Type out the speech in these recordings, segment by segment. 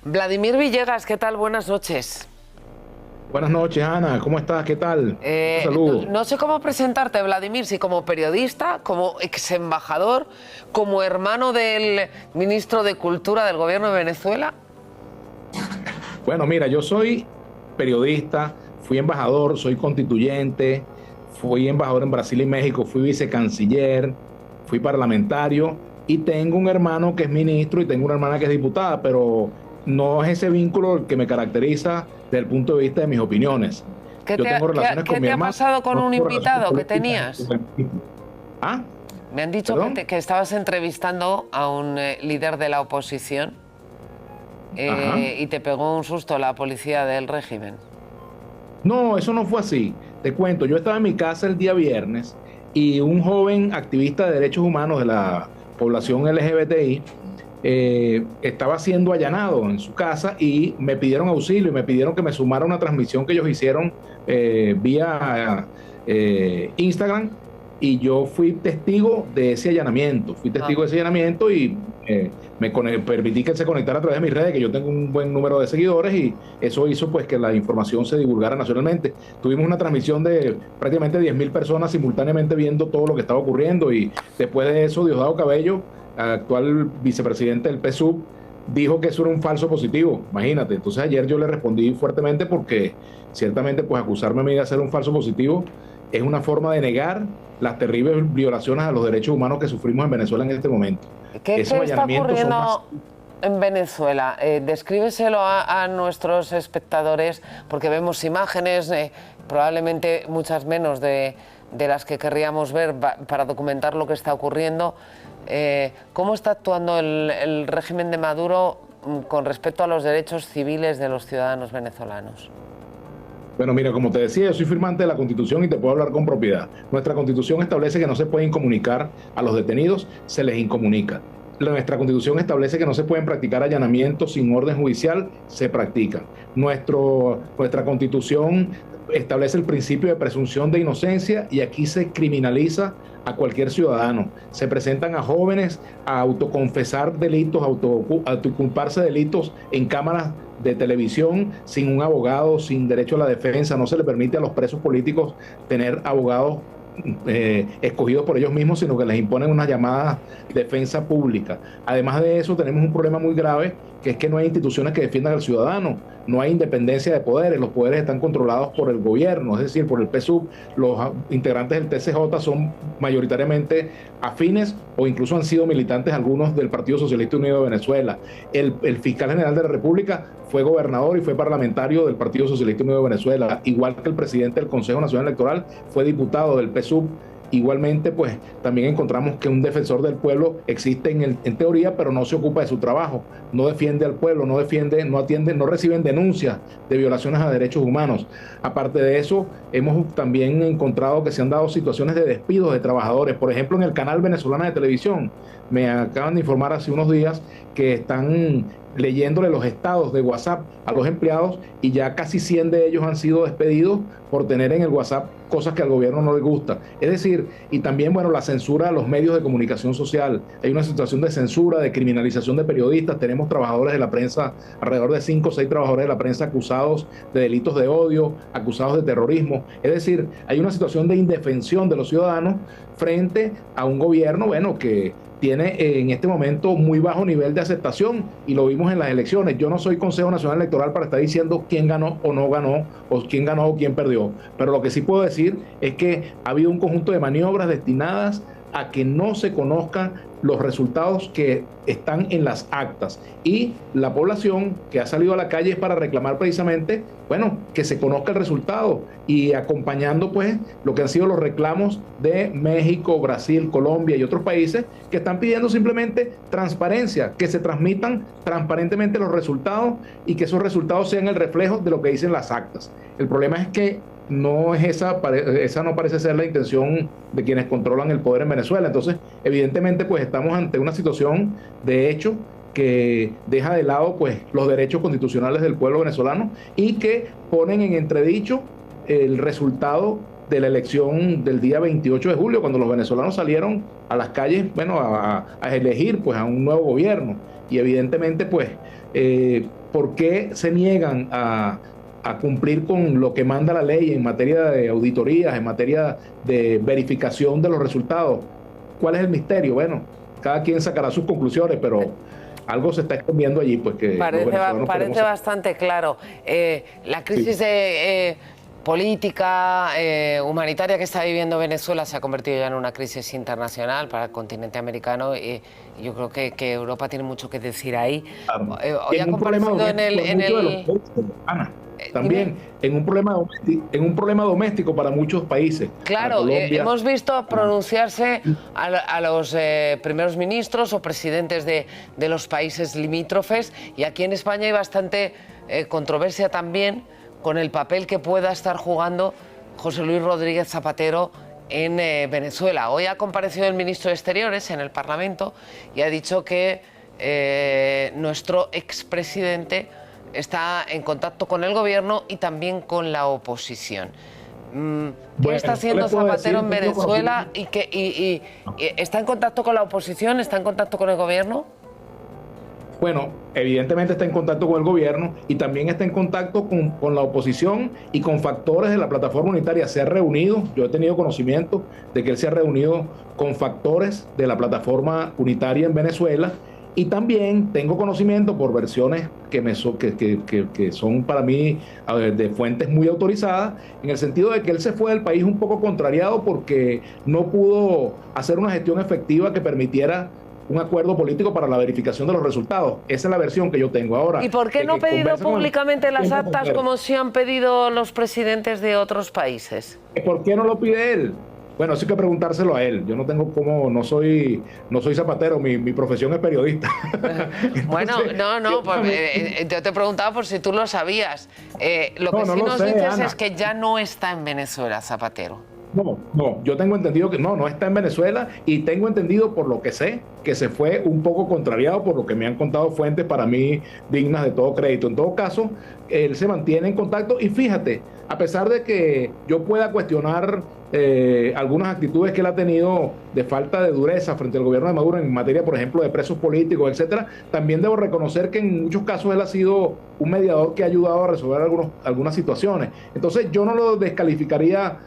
Vladimir Villegas, ¿qué tal? Buenas noches. Buenas noches, Ana. ¿Cómo estás? ¿Qué tal? Un saludo. No sé cómo presentarte, Vladimir, si como periodista, como ex embajador, como hermano del ministro de Cultura del gobierno de Venezuela. Bueno, mira, yo soy periodista, fui embajador, soy constituyente, fui embajador en Brasil y México, fui vicecanciller, fui parlamentario y tengo un hermano que es ministro y tengo una hermana que es diputada, pero no es ese vínculo el que me caracteriza desde el punto de vista de mis opiniones. Yo tengo relaciones con mi ¿Qué te ha hermano. pasado con No un tengo relaciones invitado que políticas tenías? con el ministro. ¿Ah? Me han dicho ¿Perdón? que estabas entrevistando a un líder de la oposición Ajá. y te pegó un susto la policía del régimen. No, eso no fue así. Te cuento, yo estaba en mi casa el día viernes y un joven activista de derechos humanos de la población LGBTI estaba siendo allanado en su casa y me pidieron auxilio y me pidieron que me sumara a una transmisión que ellos hicieron vía Instagram, y yo fui testigo de ese allanamiento. Fui testigo de ese allanamiento y permití que él se conectara a través de mis redes, que yo tengo un buen número de seguidores, y eso hizo pues que la información se divulgara nacionalmente. Tuvimos una transmisión de prácticamente 10.000 personas simultáneamente viendo todo lo que estaba ocurriendo, y después de eso Diosdado Cabello, actual vicepresidente del PSUV, dijo que eso era un falso positivo. Imagínate. Entonces ayer yo le respondí fuertemente porque ciertamente pues acusarme a mí de hacer un falso positivo es una forma de negar las terribles violaciones a los derechos humanos que sufrimos en Venezuela en este momento. ¿Qué Esos está allanamientos son más... ocurriendo en Venezuela? Descríbeselo a nuestros espectadores, porque vemos imágenes, probablemente muchas menos de las que querríamos ver para documentar lo que está ocurriendo. ¿Cómo está actuando el régimen de Maduro con respecto a los derechos civiles de los ciudadanos venezolanos? Bueno, mira, como te decía, yo soy firmante de la Constitución y te puedo hablar con propiedad. Nuestra Constitución establece que no se pueden incomunicar a los detenidos, se les incomunica. Nuestra Constitución establece que no se pueden practicar allanamientos sin orden judicial, se practican. Nuestra Constitución establece el principio de presunción de inocencia, y aquí se criminaliza a cualquier ciudadano. Se presentan a jóvenes a autoconfesar delitos, autoculparse de delitos en cámaras de televisión sin un abogado, sin derecho a la defensa. No se le permite a los presos políticos tener abogados escogidos por ellos mismos, sino que les imponen una llamada defensa pública. Además de eso, tenemos un problema muy grave, que es que no hay instituciones que defiendan al ciudadano, no hay independencia de poderes, los poderes están controlados por el gobierno, es decir, por el PSUV. Los integrantes del TCJ son mayoritariamente afines o incluso han sido militantes algunos del Partido Socialista Unido de Venezuela. El fiscal general de la República fue gobernador y fue parlamentario del Partido Socialista Unido de Venezuela, igual que el presidente del Consejo Nacional Electoral fue diputado del PSUV. Igualmente, pues también encontramos que un defensor del pueblo existe en teoría, pero no se ocupa de su trabajo, no defiende al pueblo, no atiende, no reciben denuncias de violaciones a derechos humanos. Aparte de eso, hemos también encontrado que se han dado situaciones de despidos de trabajadores. Por ejemplo, en el canal venezolano de televisión, me acaban de informar hace unos días que están leyéndole los estados de WhatsApp a los empleados, y ya casi 100 de ellos han sido despedidos por tener en el WhatsApp cosas que al gobierno no le gusta. Es decir, y también, bueno, la censura a los medios de comunicación social. Hay una situación de censura, de criminalización de periodistas. Tenemos trabajadores de la prensa, alrededor de 5 o 6 trabajadores de la prensa acusados de delitos de odio, acusados de terrorismo. Es decir, hay una situación de indefensión de los ciudadanos frente a un gobierno, bueno, que tiene en este momento muy bajo nivel de aceptación, y lo vimos en las elecciones. Yo no soy Consejo Nacional Electoral para estar diciendo quién ganó o no ganó, o quién ganó o quién perdió, pero lo que sí puedo decir es que ha habido un conjunto de maniobras destinadas a que no se conozcan los resultados que están en las actas, y la población que ha salido a la calle es para reclamar precisamente, bueno, que se conozca el resultado, y acompañando pues lo que han sido los reclamos de México, Brasil, Colombia y otros países que están pidiendo simplemente transparencia, que se transmitan transparentemente los resultados y que esos resultados sean el reflejo de lo que dicen las actas. El problema es que no es esa no parece ser la intención de quienes controlan el poder en Venezuela. Entonces, evidentemente, pues estamos ante una situación de hecho que deja de lado pues los derechos constitucionales del pueblo venezolano, y que ponen en entredicho el resultado de la elección del día 28 de julio, cuando los venezolanos salieron a las calles, bueno, a elegir pues a un nuevo gobierno. Y evidentemente pues ¿por qué se niegan a cumplir con lo que manda la ley en materia de auditorías, en materia de verificación de los resultados? ¿Cuál es el misterio? Bueno, cada quien sacará sus conclusiones, pero algo se está escondiendo allí, pues que parece bastante claro. La crisis política, humanitaria que está viviendo Venezuela se ha convertido ya en una crisis internacional para el continente americano y yo creo que Europa tiene mucho que decir ahí. Hoy ha comparecido también en un problema doméstico para muchos países. Claro, hemos visto pronunciarse a los primeros ministros o presidentes de los países limítrofes, y aquí en España hay bastante controversia también con el papel que pueda estar jugando José Luis Rodríguez Zapatero en Venezuela. Hoy ha comparecido el ministro de Exteriores en el Parlamento y ha dicho que nuestro expresidente está en contacto con el gobierno y también con la oposición. ¿Qué está haciendo Zapatero en Venezuela? ¿Y está en contacto con la oposición? ¿Está en contacto con el gobierno? Bueno, evidentemente está en contacto con el gobierno y también está en contacto con la oposición y con factores de la plataforma unitaria. Se ha reunido, yo he tenido conocimiento de que él se ha reunido con factores de la plataforma unitaria en Venezuela. Y también tengo conocimiento por versiones que son para mí de fuentes muy autorizadas, en el sentido de que él se fue del país un poco contrariado porque no pudo hacer una gestión efectiva que permitiera un acuerdo político para la verificación de los resultados. Esa es la versión que yo tengo ahora. ¿Y por qué no ha pedido públicamente las actas como si han pedido los presidentes de otros países? ¿Por qué no lo pide él? Bueno, eso hay que preguntárselo a él. Yo no tengo cómo, no soy Zapatero, mi profesión es periodista. Entonces, bueno, pues, yo te preguntaba por si tú lo sabías. Lo que sí nos dices, Ana, es que ya no está en Venezuela Zapatero. No, yo tengo entendido que no está en Venezuela, y tengo entendido, por lo que sé, que se fue un poco contrariado por lo que me han contado fuentes para mí dignas de todo crédito. En todo caso, él se mantiene en contacto y fíjate, a pesar de que yo pueda cuestionar algunas actitudes que él ha tenido de falta de dureza frente al gobierno de Maduro en materia, por ejemplo, de presos políticos, etcétera, también debo reconocer que en muchos casos él ha sido un mediador que ha ayudado a resolver algunas situaciones. Entonces yo no lo descalificaría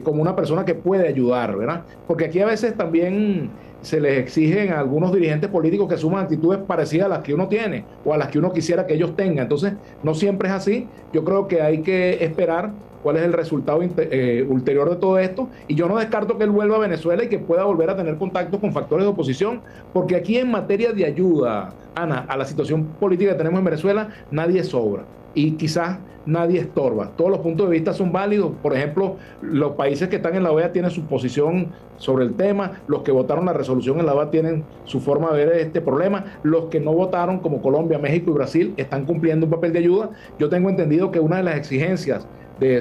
como una persona que puede ayudar, ¿verdad? Porque aquí a veces también se les exigen a algunos dirigentes políticos que asuman actitudes parecidas a las que uno tiene o a las que uno quisiera que ellos tengan. Entonces, no siempre es así. Yo creo que hay que esperar cuál es el resultado ulterior de todo esto, y yo no descarto que él vuelva a Venezuela y que pueda volver a tener contacto con factores de oposición, porque aquí en materia de ayuda, Ana, a la situación política que tenemos en Venezuela, nadie sobra y quizás nadie estorba. Todos los puntos de vista son válidos. Por ejemplo, los países que están en la OEA tienen su posición sobre el tema, los que votaron la resolución en la OEA tienen su forma de ver este problema, los que no votaron, como Colombia, México y Brasil, están cumpliendo un papel de ayuda. Yo tengo entendido que una de las exigencias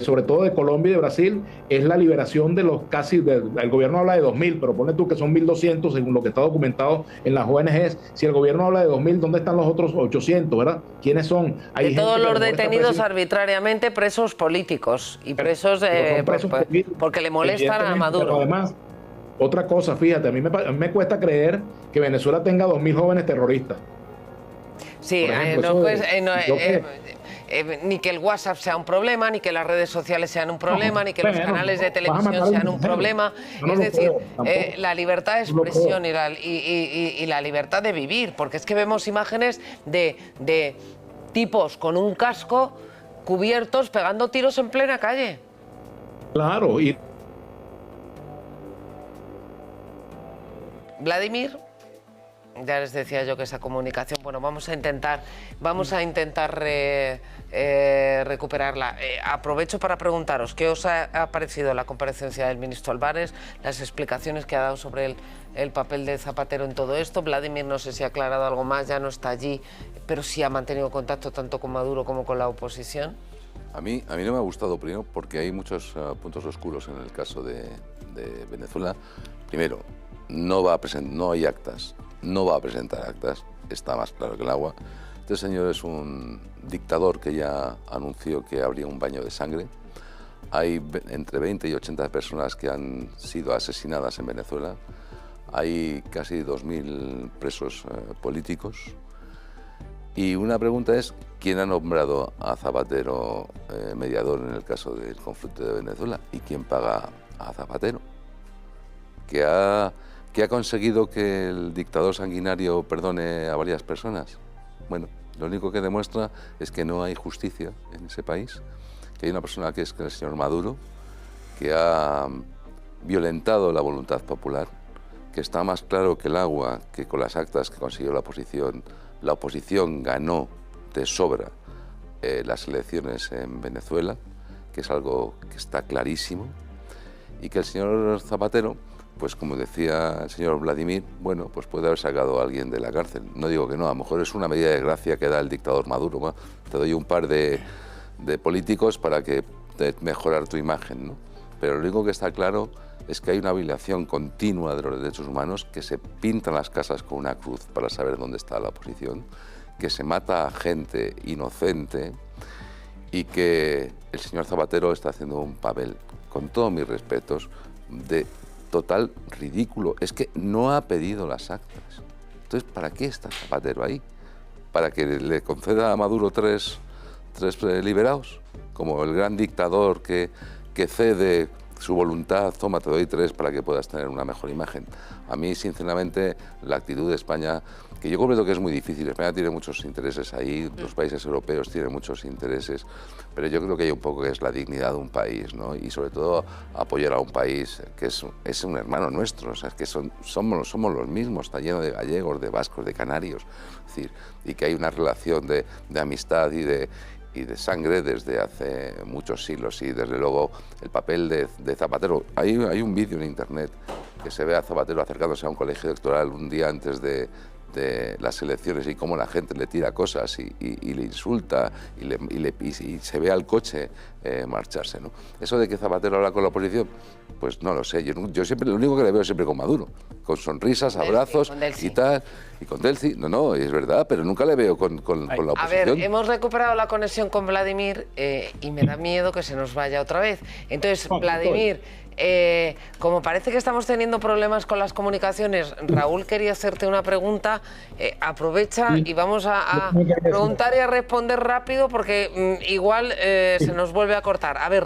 sobre todo de Colombia y de Brasil, es la liberación de los el gobierno habla de 2.000, pero ponle tú que son 1.200 según lo que está documentado en las ONGs. Si el gobierno habla de 2.000, ¿dónde están los otros 800, verdad? ¿Quiénes son? Hay de todos los detenidos arbitrariamente, presos políticos y presos, porque le molestan a Maduro. Pero además, otra cosa, fíjate, a mí me cuesta creer que Venezuela tenga 2.000 jóvenes terroristas. Sí, ejemplo, ni que el WhatsApp sea un problema, ni que las redes sociales sean un problema, ni que los canales de televisión sean un problema. Es decir, la libertad de expresión y la libertad de vivir, porque es que vemos imágenes de tipos con un casco cubiertos pegando tiros en plena calle. Claro, y Vladimir, ya les decía yo que esa comunicación, bueno, vamos a intentar recuperarla. Aprovecho para preguntaros, ¿qué os ha parecido la comparecencia del ministro Álvarez, las explicaciones que ha dado sobre el papel de Zapatero en todo esto? Vladimir, no sé si ha aclarado algo más, ya no está allí, pero sí ha mantenido contacto tanto con Maduro como con la oposición. A mí no me ha gustado, primero, porque hay muchos puntos oscuros en el caso de Venezuela. Primero, no hay actas. No va a presentar actas, está más claro que el agua. Este señor es un dictador que ya anunció que habría un baño de sangre. Hay entre 20 y 80 personas que han sido asesinadas en Venezuela. Hay casi 2.000 presos políticos. Y una pregunta es, ¿quién ha nombrado a Zapatero mediador en el caso del conflicto de Venezuela? ¿Y quién paga a Zapatero? ¿Que ha conseguido que el dictador sanguinario perdone a varias personas? Bueno, lo único que demuestra es que no hay justicia en ese país, que hay una persona que es el señor Maduro, que ha violentado la voluntad popular, que está más claro que el agua, que con las actas que consiguió la oposición ganó de sobra las elecciones en Venezuela, que es algo que está clarísimo, y que el señor Zapatero, pues como decía el señor Vladimir, bueno, pues puede haber sacado a alguien de la cárcel. No digo que no, a lo mejor es una medida de gracia que da el dictador Maduro. Bueno, te doy un par de políticos para que mejorar tu imagen, ¿no? Pero lo único que está claro es que hay una violación continua de los derechos humanos, que se pintan las casas con una cruz para saber dónde está la oposición, que se mata a gente inocente y que el señor Zapatero está haciendo un papel, con todos mis respetos, de total ridículo. Es que no ha pedido las actas. Entonces, ¿para qué está Zapatero ahí? ¿Para que le conceda a Maduro tres liberados? Como el gran dictador que cede su voluntad, toma, te doy 3 para que puedas tener una mejor imagen. A mí, sinceramente, la actitud de España, que yo comprendo que es muy difícil, España tiene muchos intereses ahí, los países europeos tienen muchos intereses, pero yo creo que hay un poco que es la dignidad de un país, ¿no? Y sobre todo apoyar a un país que es un hermano nuestro, o sea, es que somos los mismos, está lleno de gallegos, de vascos, de canarios, es decir, y que hay una relación de amistad y de sangre desde hace muchos siglos, y desde luego el papel de Zapatero. Hay un vídeo en internet que se ve a Zapatero acercándose a un colegio electoral un día antes de las elecciones, y cómo la gente le tira cosas y le insulta y se ve al coche marcharse, ¿no? Eso de que Zapatero habla con la oposición, pues no lo sé. Yo siempre, lo único que le veo siempre con Maduro, con sonrisas, abrazos y tal, y con Delcy. No, es verdad, pero nunca le veo con la oposición. A ver, hemos recuperado la conexión con Vladimir y me da miedo que se nos vaya otra vez. Entonces, Vladimir, como parece que estamos teniendo problemas con las comunicaciones, Raúl quería hacerte una pregunta, aprovecha y vamos a preguntar y a responder rápido porque igual se nos vuelve a cortar. A ver,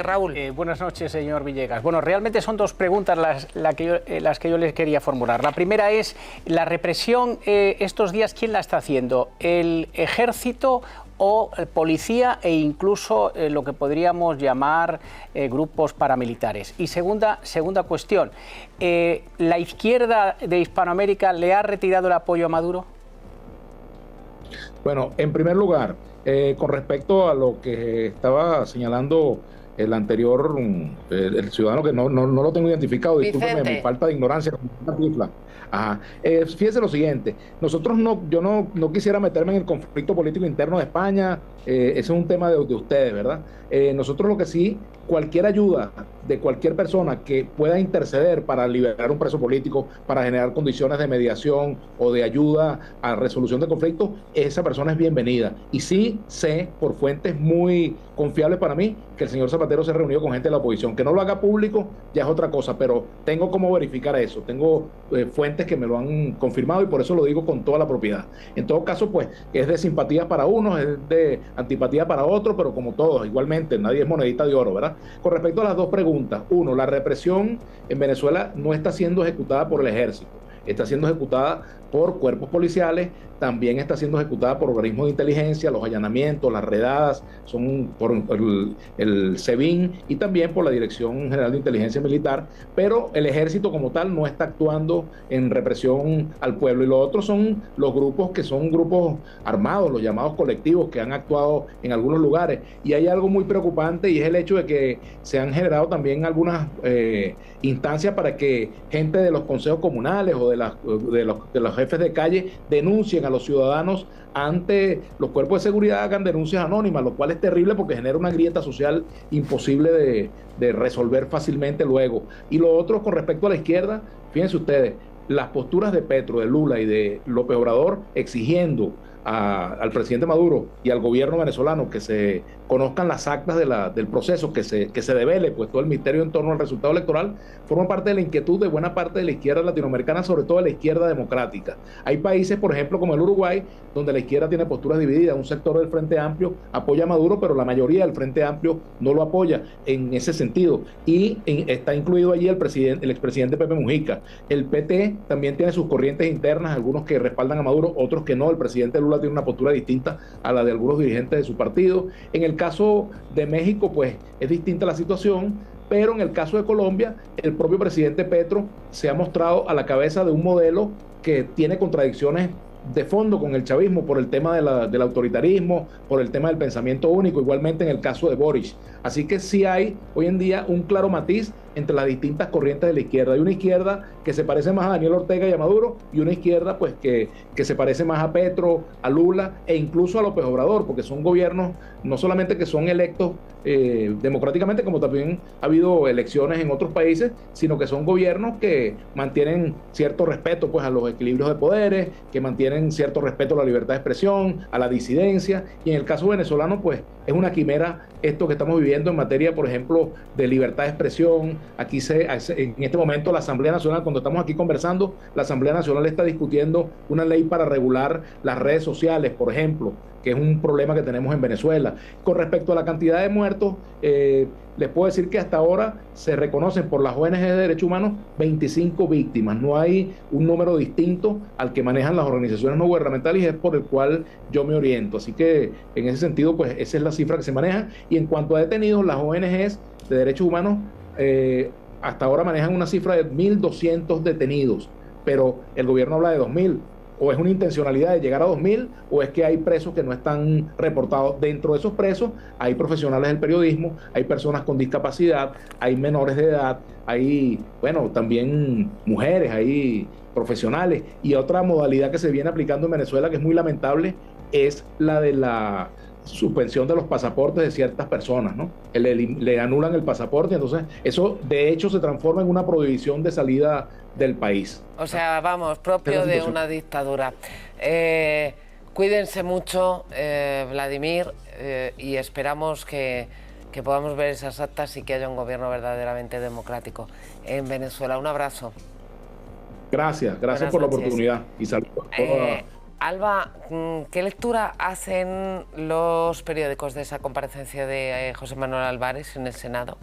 Raúl. Buenas noches, señor Villegas. Bueno, realmente son 2 preguntas las que yo les quería formular. La primera es, la represión estos días, ¿quién la está haciendo? ¿El ejército o policía e incluso lo que podríamos llamar grupos paramilitares? Y segunda cuestión, ¿la izquierda de Hispanoamérica le ha retirado el apoyo a Maduro? Bueno, en primer lugar, con respecto a lo que estaba señalando el anterior, el ciudadano que no lo tengo identificado, discúlpeme mi falta de ignorancia. Ajá. Fíjese lo siguiente, yo no quisiera meterme en el conflicto político interno de España, ese es un tema de ustedes, ¿verdad? Nosotros lo que sí, cualquier ayuda de cualquier persona que pueda interceder para liberar un preso político, para generar condiciones de mediación o de ayuda a resolución de conflictos, esa persona es bienvenida. Y sí sé, por fuentes muy confiables para mí, que el señor Zapatero se ha reunido con gente de la oposición. Que no lo haga público ya es otra cosa, pero tengo cómo verificar eso. Tengo fuentes que me lo han confirmado y por eso lo digo con toda la propiedad. En todo caso, pues, es de simpatía para unos, es de antipatía para otros, pero como todos, igualmente, nadie es monedita de oro, ¿verdad? Con respecto a las 2 preguntas, uno, la represión en Venezuela no está siendo ejecutada por el ejército, está siendo ejecutada por cuerpos policiales, también está siendo ejecutada por organismos de inteligencia, los allanamientos, las redadas, son por el SEBIN y también por la Dirección General de Inteligencia Militar, pero el ejército como tal no está actuando en represión al pueblo. Y lo otro son los grupos que son grupos armados, los llamados colectivos, que han actuado en algunos lugares. Y hay algo muy preocupante y es el hecho de que se han generado también algunas instancias para que gente de los consejos comunales o de los jefes de calle denuncien a los ciudadanos ante los cuerpos de seguridad, hagan denuncias anónimas, lo cual es terrible porque genera una grieta social imposible de resolver fácilmente luego. Y lo otro, con respecto a la izquierda, fíjense ustedes, las posturas de Petro, de Lula y de López Obrador exigiendo al presidente Maduro y al gobierno venezolano que se conozcan las actas del proceso, que se devele pues todo el misterio en torno al resultado electoral, forma parte de la inquietud de buena parte de la izquierda latinoamericana, sobre todo de la izquierda democrática. Hay países, por ejemplo, como el Uruguay, donde la izquierda tiene posturas divididas. Un sector del Frente Amplio apoya a Maduro, pero la mayoría del Frente Amplio no lo apoya en ese sentido. Y está incluido allí el expresidente Pepe Mujica. El PT también tiene sus corrientes internas, algunos que respaldan a Maduro, otros que no. El presidente Lula tiene una postura distinta a la de algunos dirigentes de su partido. En el caso de México, pues es distinta la situación, pero en el caso de Colombia, el propio presidente Petro se ha mostrado a la cabeza de un modelo que tiene contradicciones de fondo con el chavismo por el tema del autoritarismo, por el tema del pensamiento único, igualmente en el caso de Boric. Así que sí hay hoy en día un claro matiz entre las distintas corrientes de la izquierda. Hay una izquierda que se parece más a Daniel Ortega y a Maduro, y una izquierda pues que se parece más a Petro, a Lula e incluso a López Obrador, porque son gobiernos no solamente que son electos democráticamente, como también ha habido elecciones en otros países, sino que son gobiernos que mantienen cierto respeto pues a los equilibrios de poderes, que mantienen cierto respeto a la libertad de expresión, a la disidencia, y en el caso venezolano pues es una quimera esto que estamos viviendo en materia, por ejemplo, de libertad de expresión. Aquí en este momento la Asamblea Nacional, cuando estamos aquí conversando, la Asamblea Nacional está discutiendo una ley para regular las redes sociales, por ejemplo, que es un problema que tenemos en Venezuela. Con respecto a la cantidad de muertos, les puedo decir que hasta ahora se reconocen por las ONG de derechos humanos 25 víctimas. No hay un número distinto al que manejan las organizaciones no gubernamentales y es por el cual yo me oriento. Así que en ese sentido, pues esa es la cifra que se maneja. Y en cuanto a detenidos, las ONGs de derechos humanos hasta ahora manejan una cifra de 1.200 detenidos, pero el gobierno habla de 2.000. O es una intencionalidad de llegar a 2.000, o es que hay presos que no están reportados. Dentro de esos presos hay profesionales del periodismo, hay personas con discapacidad, hay menores de edad, hay, bueno, también mujeres, hay profesionales. Y otra modalidad que se viene aplicando en Venezuela, que es muy lamentable, es la de la suspensión de los pasaportes de ciertas personas, ¿no? Le anulan el pasaporte, entonces eso de hecho se transforma en una prohibición de salida del país. O sea, vamos, propio de una dictadura. Cuídense mucho, Vladimir, y esperamos que podamos ver esas actas y que haya un gobierno verdaderamente democrático en Venezuela. Un abrazo. Gracias por la oportunidad y saludos a todos. Alba, ¿qué lectura hacen los periódicos de esa comparecencia de José Manuel Álvarez en el Senado?